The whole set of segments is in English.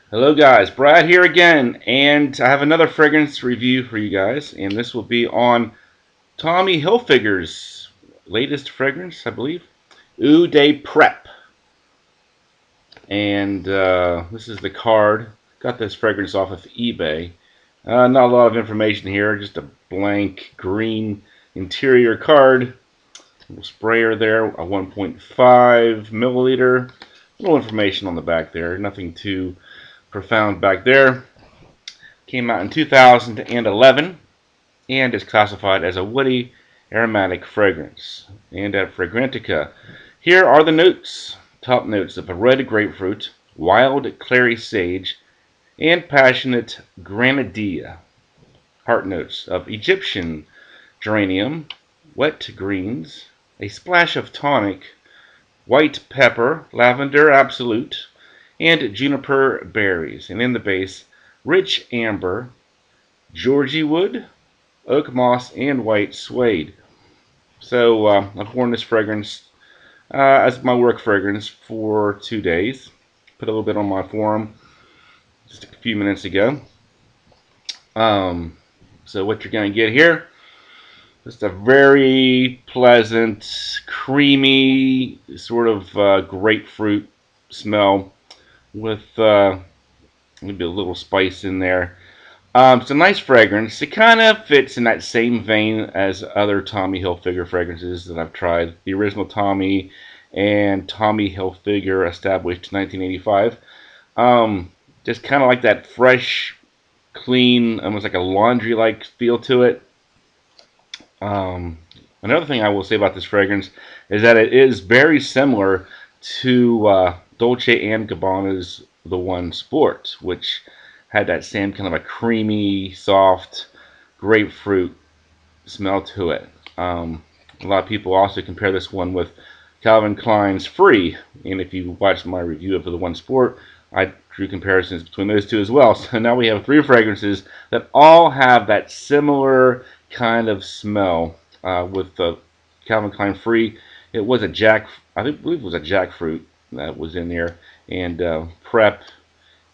Hello guys, Brad here again, and I have another fragrance review for you guys, and this will be on Tommy Hilfiger's latest fragrance, I believe, Eau de Prep. And this is the card. Got this fragrance off of eBay. Not a lot of information here, just a blank green interior card. Little sprayer there, a 1.5 milliliter. Little information on the back there, nothing too profound back there. Came out in 2011 and is classified as a woody aromatic fragrance. And at Fragrantica, here are the notes. Top notes of a red grapefruit, wild clary sage, and passionate grenadilla. Heart notes of Egyptian geranium, wet greens, a splash of tonic, white pepper, lavender absolute, and juniper berries. And in the base, rich amber, Georgie wood, oak moss, and white suede. So I've worn this fragrance as my work fragrance for 2 days. Put a little bit on my forum just a few minutes ago. So what you're going to get here, just a very pleasant, creamy, sort of grapefruit smell with maybe a little spice in there. It's a nice fragrance. It kind of fits in that same vein as other Tommy Hilfiger fragrances that I've tried. The original Tommy and Tommy Hilfiger, established in 1985. Just kind of like that fresh, clean, almost like a laundry-like feel to it. Another thing I will say about this fragrance is that it is very similar to Dolce & Gabbana's The One Sport, which had that same kind of a creamy, soft grapefruit smell to it. A lot of people also compare this one with Calvin Klein's Free, and if you watched my review of The One Sport, I drew comparisons between those two as well. So now we have 3 fragrances that all have that similar kind of smell. With the Calvin Klein Free, it was a I believe it was a jackfruit that was in there, and Prep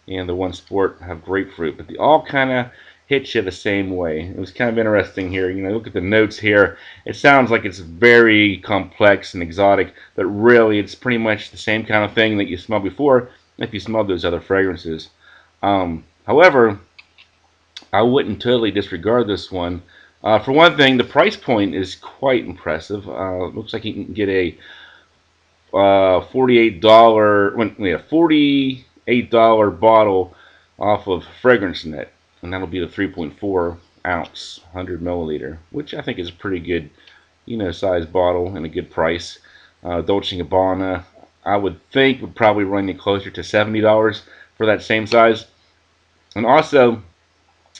and The One Sport have grapefruit, but they all kind of hit you the same way. It was kind of interesting here. You know, look at the notes here. It sounds like it's very complex and exotic, but really it's pretty much the same kind of thing that you smelled before if you smelled those other fragrances. However, I wouldn't totally disregard this one. For one thing, the price point is quite impressive. Looks like you can get a $48 bottle off of FragranceNet, and that'll be the 3.4 ounce, 100 milliliter, which I think is a pretty good, size bottle and a good price. Dolce & Gabbana, I would think, would probably run you closer to $70 for that same size. And also,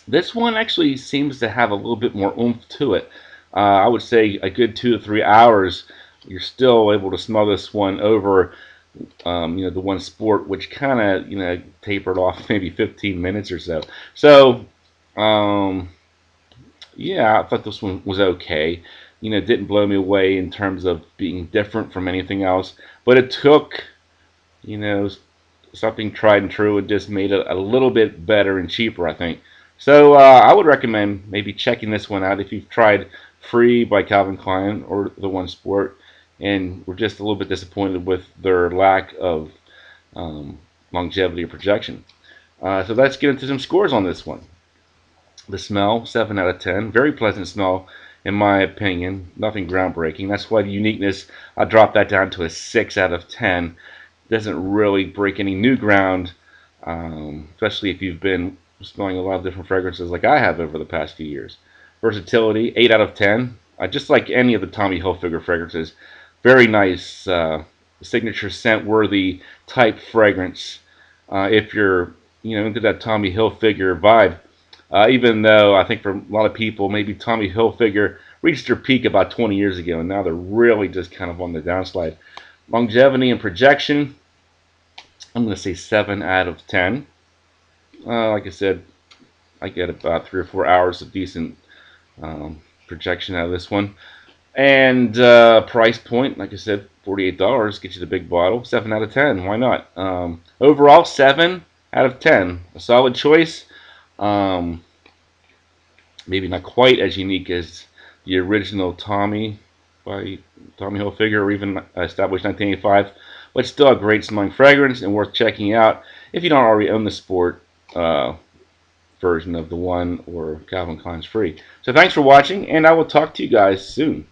this one actually seems to have a little bit more oomph to it. I would say a good 2 to 3 hours, you're still able to smell this one over, the One Sport, which kind of, tapered off maybe 15 minutes or so. So, yeah, I thought this one was okay. It didn't blow me away in terms of being different from anything else, but it took, something tried and true and just made it a little bit better and cheaper, I think. So I would recommend maybe checking this one out if you've tried Free by Calvin Klein or The One Sport and were just a little bit disappointed with their lack of longevity or projection. So let's get into some scores on this one. The smell, 7 out of 10. Very pleasant smell, in my opinion. Nothing groundbreaking. That's why the uniqueness, I dropped that down to a 6 out of 10. Doesn't really break any new ground, especially if you've been smelling a lot of different fragrances like I have over the past few years. Versatility, 8 out of 10. Just like any of the Tommy Hilfiger fragrances. Very nice, signature scent-worthy type fragrance. If you're, into that Tommy Hilfiger vibe. Even though I think for a lot of people, maybe Tommy Hilfiger reached their peak about 20 years ago, and now they're really just kind of on the downslide. Longevity and projection, I'm going to say 7 out of 10. Like I said, I get about 3 or 4 hours of decent projection out of this one. And price point, like I said, $48, get you the big bottle. 7 out of 10, why not? Overall, 7 out of 10. A solid choice. Maybe not quite as unique as the original Tommy by Tommy Hilfiger, or even established 1985, but still a great smelling fragrance and worth checking out if you don't already own the sport version of the one or Calvin Klein's Free. So thanks for watching, and I will talk to you guys soon.